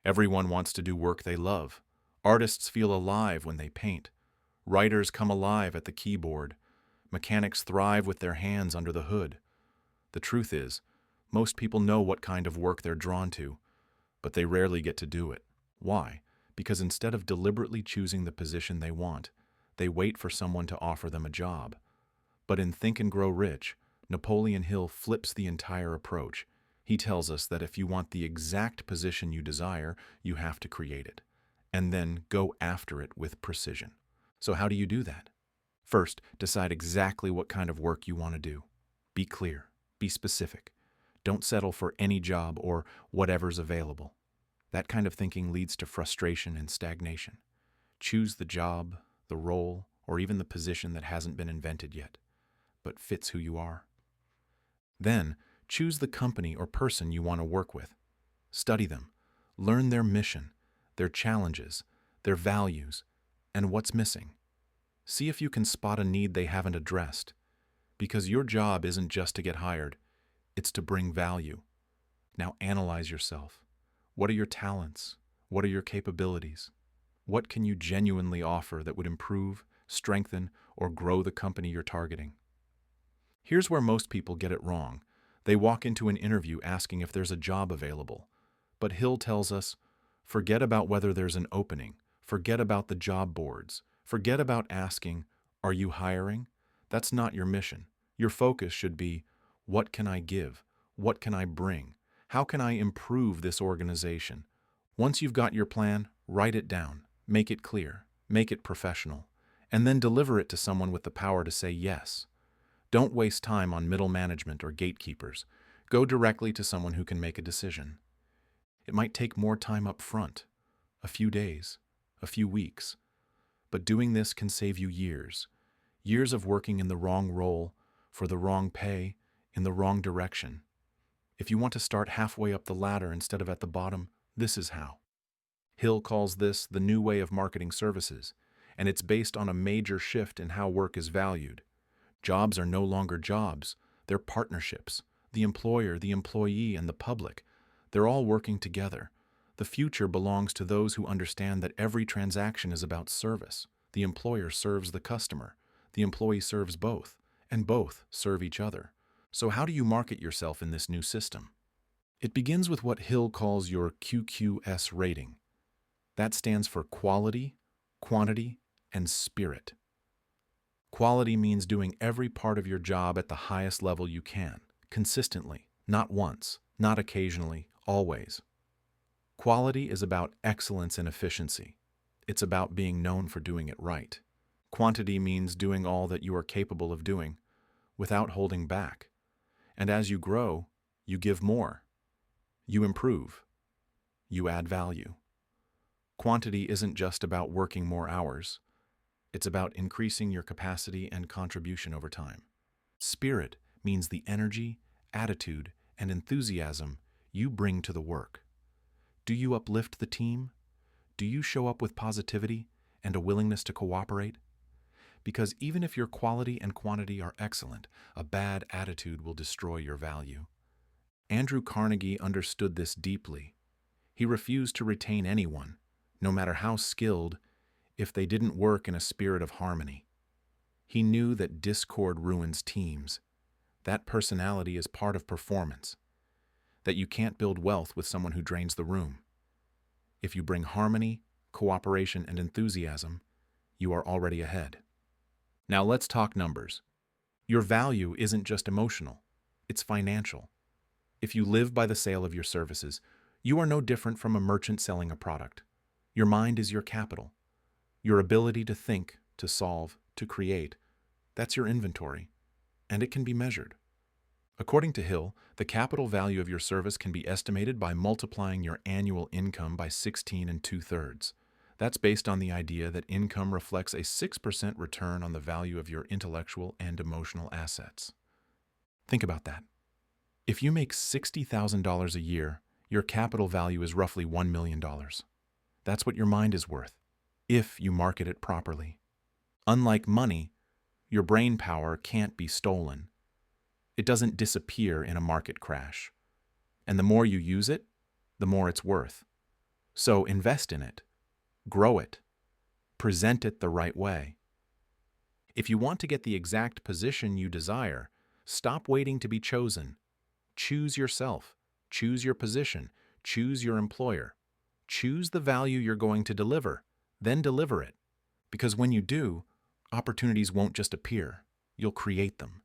Everyone wants to do work they love. Artists feel alive when they paint. Writers come alive at the keyboard. Mechanics thrive with their hands under the hood. The truth is, most people know what kind of work they're drawn to, but they rarely get to do it. Why? Because instead of deliberately choosing the position they want, they wait for someone to offer them a job. But in Think and Grow Rich, Napoleon Hill flips the entire approach. He tells us that if you want the exact position you desire, you have to create it, and then go after it with precision. So how do you do that? First, decide exactly what kind of work you want to do. Be clear, be specific. Don't settle for any job or whatever's available. That kind of thinking leads to frustration and stagnation. Choose the job, the role, or even the position that hasn't been invented yet, but fits who you are. Then, choose the company or person you want to work with. Study them. Learn their mission, their challenges, their values, and what's missing. See if you can spot a need they haven't addressed. Because your job isn't just to get hired, it's to bring value. Now analyze yourself. What are your talents? What are your capabilities? What can you genuinely offer that would improve, strengthen, or grow the company you're targeting? Here's where most people get it wrong. They walk into an interview asking if there's a job available. But Hill tells us, forget about whether there's an opening. Forget about the job boards. Forget about asking, are you hiring? That's not your mission. Your focus should be, what can I give? What can I bring? How can I improve this organization? Once you've got your plan, write it down, make it clear, make it professional, and then deliver it to someone with the power to say yes. Don't waste time on middle management or gatekeepers. Go directly to someone who can make a decision. It might take more time up front, a few days, a few weeks, but doing this can save you years. Years of working in the wrong role, for the wrong pay, in the wrong direction. If you want to start halfway up the ladder instead of at the bottom, this is how. Hill calls this the new way of marketing services, and it's based on a major shift in how work is valued. Jobs are no longer jobs, they're partnerships. The employer, the employee, and the public, they're all working together. The future belongs to those who understand that every transaction is about service. The employer serves the customer, the employee serves both, and both serve each other. So how do you market yourself in this new system? It begins with what Hill calls your QQS rating. That stands for quality, quantity, and spirit. Quality means doing every part of your job at the highest level you can, consistently, not once, not occasionally, always. Quality is about excellence and efficiency. It's about being known for doing it right. Quantity means doing all that you are capable of doing, without holding back. And as you grow, you give more. You improve. You add value. Quantity isn't just about working more hours. It's about increasing your capacity and contribution over time. Spirit means the energy, attitude, and enthusiasm you bring to the work. Do you uplift the team? Do you show up with positivity and a willingness to cooperate? Because even if your quality and quantity are excellent, a bad attitude will destroy your value. Andrew Carnegie understood this deeply. He refused to retain anyone, no matter how skilled, if they didn't work in a spirit of harmony. He knew that discord ruins teams. That personality is part of performance. That you can't build wealth with someone who drains the room. If you bring harmony, cooperation, and enthusiasm, you are already ahead. Now let's talk numbers. Your value isn't just emotional, it's financial. If you live by the sale of your services, you are no different from a merchant selling a product. Your mind is your capital. Your ability to think, to solve, to create, that's your inventory, and it can be measured. According to Hill, the capital value of your service can be estimated by multiplying your annual income by 16 2/3. That's based on the idea that income reflects a 6% return on the value of your intellectual and emotional assets. Think about that. If you make $60,000 a year, your capital value is roughly $1 million. That's what your mind is worth, if you market it properly. Unlike money, your brain power can't be stolen. It doesn't disappear in a market crash. And the more you use it, the more it's worth. So invest in it, grow it, present it the right way. If you want to get the exact position you desire, stop waiting to be chosen. Choose yourself, choose your position, choose your employer. Choose the value you're going to deliver, then deliver it. Because when you do, opportunities won't just appear, you'll create them.